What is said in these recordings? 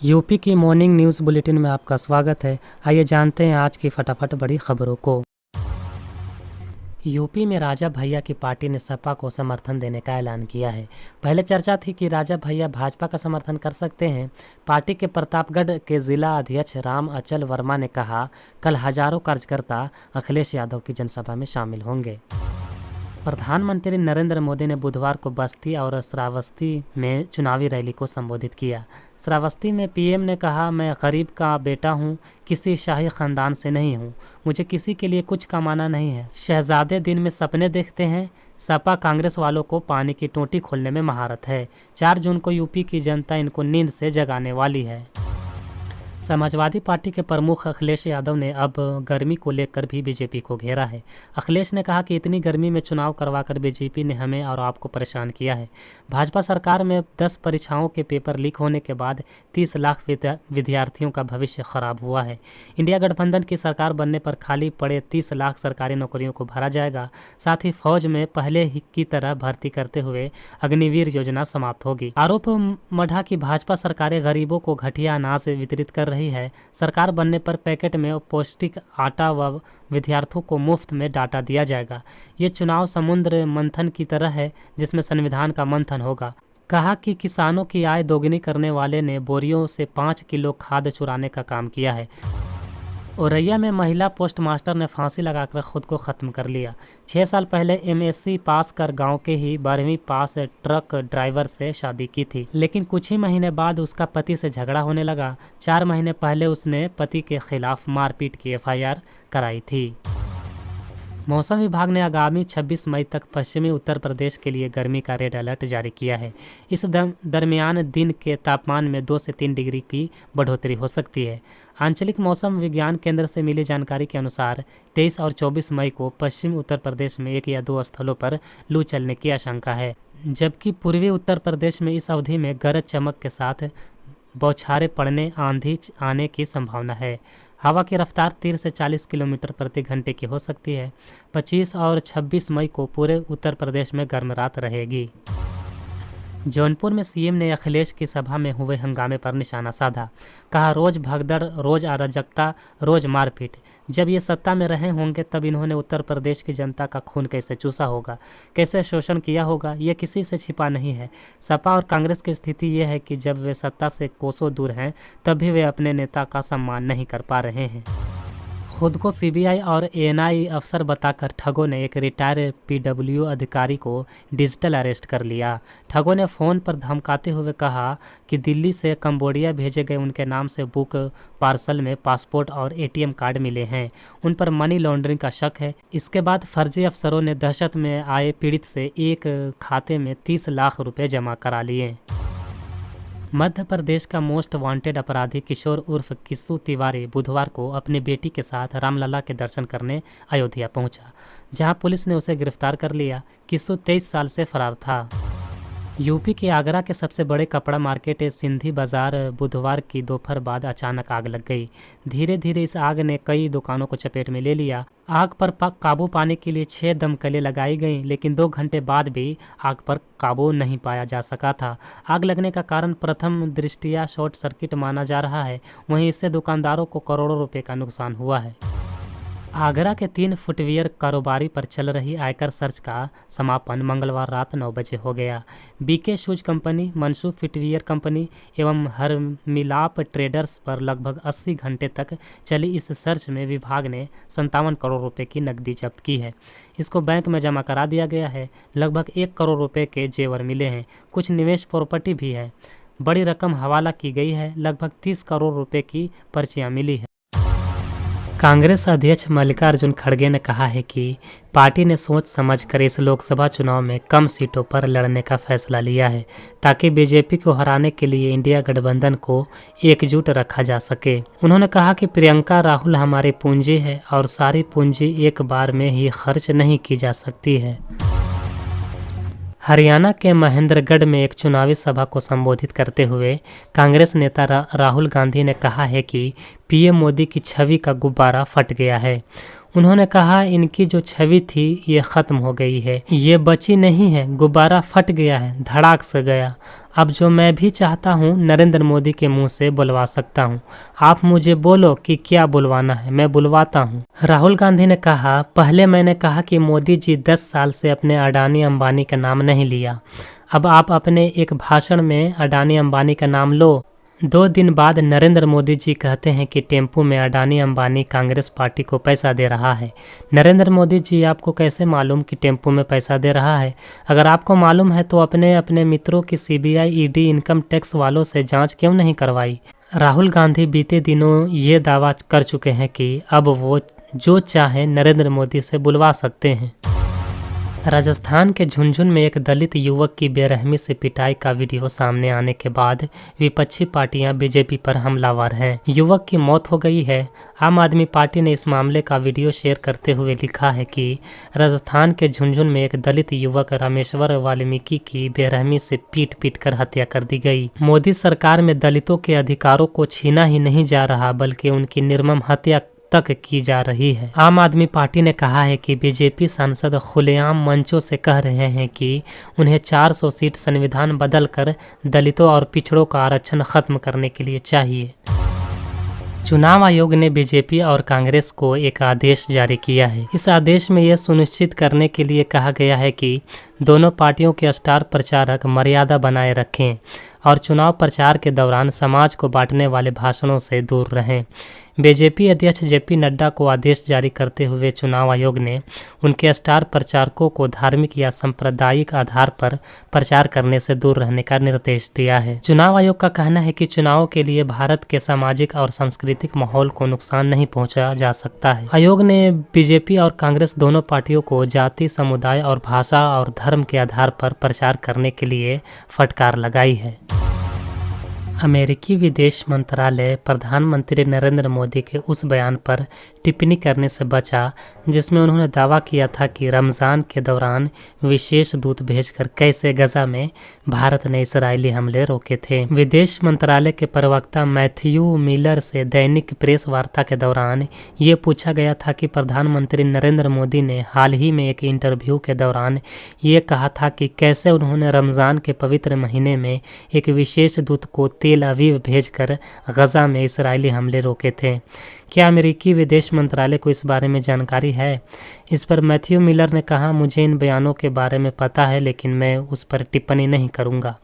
UP की morning news bulletin में आपका स्वागत है। आइए जानते हैं आज की फटाफट बड़ी खबरों को। यूपी में राजा भैया की पार्टी ने सपा को समर्थन देने का ऐलान किया है। पहले चर्चा थी कि राजा भैया भाजपा का समर्थन कर सकते हैं। पार्टी के प्रतापगढ़ के जिला अध्यक्ष राम अचल वर्मा ने कहा, कल हजारों कार्यकर्ता अखिलेश यादव की जनसभा में शामिल होंगे। प्रधानमंत्री नरेंद्र मोदी ने बुधवार को बस्ती और श्रावस्ती में चुनावी रैली को संबोधित किया। श्रावस्ती में पीएम ने कहा, मैं गरीब का बेटा हूं, किसी शाही खानदान से नहीं हूं, मुझे किसी के लिए कुछ कमाना नहीं है। शहजादे दिन में सपने देखते हैं। सपा कांग्रेस वालों को पानी की टोटी खोलने में महारत है। 4 जून को यूपी की जनता इनको नींद से जगाने वाली है। समाजवादी पार्टी के प्रमुख अखिलेश यादव ने अब गर्मी को लेकर भी बीजेपी को घेरा है। अखिलेश ने कहा कि इतनी गर्मी में चुनाव करवाकर बीजेपी ने हमें और आपको परेशान किया है। भाजपा सरकार में 10 परीक्षाओं के पेपर लीक होने के बाद 30 लाख विद्यार्थियों का भविष्य खराब हुआ है। इंडिया गठबंधन की सरकार बनने पर खाली पड़े 30 लाख सरकारी नौकरियों को भरा जाएगा। साथ ही फौज में पहले ही की तरह भर्ती करते हुए अग्निवीर योजना समाप्त होगी। आरोप मढ़ा कि भाजपा सरकारें गरीबों को घटिया अनाज वितरित कर रही है। सरकार बनने पर पैकेट में पौष्टिक आटा व विद्यार्थियों को मुफ्त में डाटा दिया जाएगा। ये चुनाव समुद्र मंथन की तरह है जिसमें संविधान का मंथन होगा। कहा कि किसानों की आय दोगुनी करने वाले ने बोरियों से 5 किलो खाद चुराने का काम किया है। औरैया में महिला पोस्टमास्टर ने फांसी लगाकर खुद को ख़त्म कर लिया। 6 साल पहले एमएससी पास कर गांव के ही 12वीं पास ट्रक ड्राइवर से शादी की थी, लेकिन कुछ ही महीने बाद उसका पति से झगड़ा होने लगा। 4 महीने पहले उसने पति के खिलाफ मारपीट की एफआईआर कराई थी। मौसम विभाग ने आगामी 26 मई तक पश्चिमी उत्तर प्रदेश के लिए गर्मी का रेड अलर्ट जारी किया है। इस दरमियान दिन के तापमान में 2 से 3 डिग्री की बढ़ोतरी हो सकती है। आंचलिक मौसम विज्ञान केंद्र से मिली जानकारी के अनुसार 23 और 24 मई को पश्चिमी उत्तर प्रदेश में 1 या 2 स्थलों पर लू चलने की आशंका है, जबकि पूर्वी उत्तर प्रदेश में इस अवधि में गरज चमक के साथ बौछारें पड़ने, आंधी आने की संभावना है। हवा की रफ्तार 30 से 40 किलोमीटर प्रति घंटे की हो सकती है। 25 और 26 मई को पूरे उत्तर प्रदेश में गर्म रात रहेगी। जौनपुर में सीएम ने अखिलेश की सभा में हुए हंगामे पर निशाना साधा। कहा, रोज भगदड़, रोज अराजकता, रोज मारपीट। जब ये सत्ता में रहे होंगे तब इन्होंने उत्तर प्रदेश की जनता का खून कैसे चूसा होगा, कैसे शोषण किया होगा, ये किसी से छिपा नहीं है। सपा और कांग्रेस की स्थिति ये है कि जब वे सत्ता से कोसों दूर हैं तब भी वे अपने नेता का सम्मान नहीं कर पा रहे हैं। खुद को सीबीआई और एएनआई अफसर बताकर ठगों ने एक रिटायर्ड पीडब्ल्यू अधिकारी को डिजिटल अरेस्ट कर लिया। ठगों ने फ़ोन पर धमकाते हुए कहा कि दिल्ली से कंबोडिया भेजे गए उनके नाम से बुक पार्सल में पासपोर्ट और एटीएम कार्ड मिले हैं। उन पर मनी लॉन्ड्रिंग का शक है। इसके बाद फर्जी अफसरों ने दहशत में आए पीड़ित से एक खाते में 30 लाख रुपए जमा करा लिए। मध्य प्रदेश का मोस्ट वांटेड अपराधी किशोर उर्फ किस्सू तिवारी बुधवार को अपनी बेटी के साथ रामलला के दर्शन करने अयोध्या पहुंचा, जहां पुलिस ने उसे गिरफ्तार कर लिया। किस्सू 23 साल से फरार था। यूपी के आगरा के सबसे बड़े कपड़ा मार्केट सिंधी बाजार बुधवार की दोपहर बाद अचानक आग लग गई। धीरे धीरे इस आग ने कई दुकानों को चपेट में ले लिया। आग पर काबू पाने के लिए 6 दमकलें लगाई गईं, लेकिन 2 घंटे बाद भी आग पर काबू नहीं पाया जा सका था। आग लगने का कारण प्रथम दृष्टया शॉर्ट सर्किट माना जा रहा है। वहीं इससे दुकानदारों को करोड़ों रुपए का नुकसान हुआ है। आगरा के 3 फुटवियर कारोबारी पर चल रही आयकर सर्च का समापन मंगलवार रात 9 बजे हो गया। B K shoes company, Mansoob footwear company एवं हरमिलाप ट्रेडर्स पर लगभग 80 घंटे तक चली इस सर्च में विभाग ने 57 करोड़ रुपए की नकदी जब्त की है। इसको बैंक में जमा करा दिया गया है। लगभग 1 करोड़ रुपए के जेवर मिले हैं। कुछ निवेश प्रॉपर्टी भी है। बड़ी रकम हवाला की गई है। लगभग 30 करोड़ रुपए की पर्चियाँ मिली है। कांग्रेस अध्यक्ष मल्लिकार्जुन खड़गे ने कहा है कि पार्टी ने सोच समझकर इस लोकसभा चुनाव में कम सीटों पर लड़ने का फैसला लिया है, ताकि बीजेपी को हराने के लिए इंडिया गठबंधन को एकजुट रखा जा सके। उन्होंने कहा कि प्रियंका राहुल हमारी पूंजी है और सारी पूंजी एक बार में ही खर्च नहीं की जा सकती है। हरियाणा के महेंद्रगढ़ में एक चुनावी सभा को संबोधित करते हुए कांग्रेस नेता राहुल गांधी ने कहा है कि पीएम मोदी की छवि का गुब्बारा फट गया है। उन्होंने कहा, इनकी जो छवि थी ये ख़त्म हो गई है, ये बची नहीं है, गुब्बारा फट गया है, धड़ाक से गया। अब जो मैं भी चाहता हूँ नरेंद्र मोदी के मुंह से बुलवा सकता हूँ। आप मुझे बोलो कि क्या बुलवाना है, मैं बुलवाता हूँ। राहुल गांधी ने कहा, पहले मैंने कहा कि मोदी जी 10 साल से अपने अडानी अंबानी का नाम नहीं लिया, अब आप अपने एक भाषण में अडानी अंबानी का नाम लो। 2 दिन बाद नरेंद्र मोदी जी कहते हैं कि टेम्पू में अडानी अंबानी कांग्रेस पार्टी को पैसा दे रहा है। नरेंद्र मोदी जी, आपको कैसे मालूम कि टेम्पू में पैसा दे रहा है? अगर आपको मालूम है तो अपने अपने मित्रों की सीबीआई, ईडी, इनकम टैक्स वालों से जांच क्यों नहीं करवाई? राहुल गांधी बीते दिनों ये दावा कर चुके हैं कि अब वो जो चाहे नरेंद्र मोदी से बुलवा सकते हैं। राजस्थान के झुंझुनू में एक दलित युवक की बेरहमी से पिटाई का वीडियो सामने आने के बाद विपक्षी पार्टियां बीजेपी पर हमलावर हैं। युवक की मौत हो गई है। आम आदमी पार्टी ने इस मामले का वीडियो शेयर करते हुए लिखा है कि राजस्थान के झुंझुनू में एक दलित युवक रामेश्वर वाल्मीकि की बेरहमी से पीट कर हत्या कर दी गई। मोदी सरकार में दलितों के अधिकारों को छीना ही नहीं जा रहा, बल्कि उनकी निर्मम हत्या तक की जा रही है। आम आदमी पार्टी ने कहा है कि बीजेपी सांसद खुलेआम मंचों से कह रहे हैं कि उन्हें 400 सीट संविधान बदलकर दलितों और पिछड़ों का आरक्षण खत्म करने के लिए चाहिए। चुनाव आयोग ने बीजेपी और कांग्रेस को एक आदेश जारी किया है। इस आदेश में यह सुनिश्चित करने के लिए कहा गया है कि दोनों पार्टियों के स्टार प्रचारक मर्यादा बनाए रखें और चुनाव प्रचार के दौरान समाज को बांटने वाले भाषणों से दूर रहें। बीजेपी अध्यक्ष जेपी नड्डा को आदेश जारी करते हुए चुनाव आयोग ने उनके स्टार प्रचारकों को धार्मिक या सांप्रदायिक आधार पर प्रचार करने से दूर रहने का निर्देश दिया है। चुनाव आयोग का कहना है कि चुनाव के लिए भारत के सामाजिक और सांस्कृतिक माहौल को नुकसान नहीं पहुंचाया जा सकता है। आयोग ने बीजेपी और कांग्रेस दोनों पार्टियों को जाति, समुदाय और भाषा और धर्म के आधार पर प्रचार करने के लिए फटकार लगाई है। अमेरिकी विदेश मंत्रालय प्रधानमंत्री नरेंद्र मोदी के उस बयान पर टिप्पणी करने से बचा जिसमें उन्होंने दावा किया था कि रमज़ान के दौरान विशेष दूत भेजकर कैसे गजा में भारत ने इजरायली हमले रोके थे। विदेश मंत्रालय के प्रवक्ता मैथ्यू मिलर से दैनिक प्रेस वार्ता के दौरान ये पूछा गया था कि प्रधानमंत्री नरेंद्र मोदी ने हाल ही में एक इंटरव्यू के दौरान ये कहा था कि कैसे उन्होंने रमज़ान के पवित्र महीने में एक विशेष दूत को तेल अवीव भेजकर गजा में इजरायली हमले रोके थे। क्या अमेरिकी विदेश मंत्रालय को इस बारे में जानकारी है? इस पर मैथ्यू मिलर ने कहा, मुझे इन बयानों के बारे में पता है, लेकिन मैं उस पर टिप्पणी नहीं करूंगा।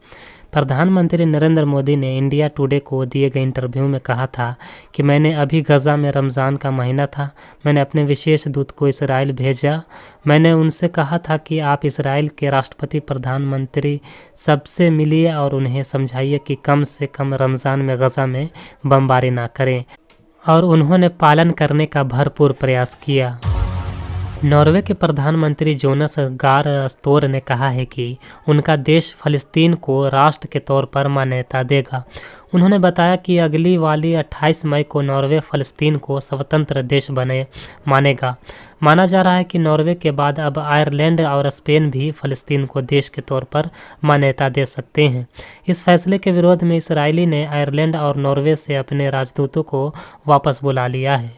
प्रधानमंत्री नरेंद्र मोदी ने इंडिया टुडे को दिए गए इंटरव्यू में कहा था कि मैंने अभी गजा में रमज़ान का महीना था, मैंने अपने विशेष दूत को इसराइल भेजा। मैंने उनसे कहा था कि आप इसराइल के राष्ट्रपति प्रधानमंत्री सबसे मिलिए और उन्हें समझाइए कि कम से कम रमज़ान में गजा में बमबारी ना करें, और उन्होंने पालन करने का भरपूर प्रयास किया। नॉर्वे के प्रधानमंत्री जोनास गार स्टोर ने कहा है कि उनका देश फ़लस्तीन को राष्ट्र के तौर पर मान्यता देगा। उन्होंने बताया कि अगली वाली 28 मई को नॉर्वे फ़लस्तीन को स्वतंत्र देश मानेगा। माना जा रहा है कि नॉर्वे के बाद अब आयरलैंड और स्पेन भी फ़लस्तीन को देश के तौर पर मान्यता दे सकते हैं। इस फैसले के विरोध में इसराइली ने आयरलैंड और नॉर्वे से अपने राजदूतों को वापस बुला लिया है।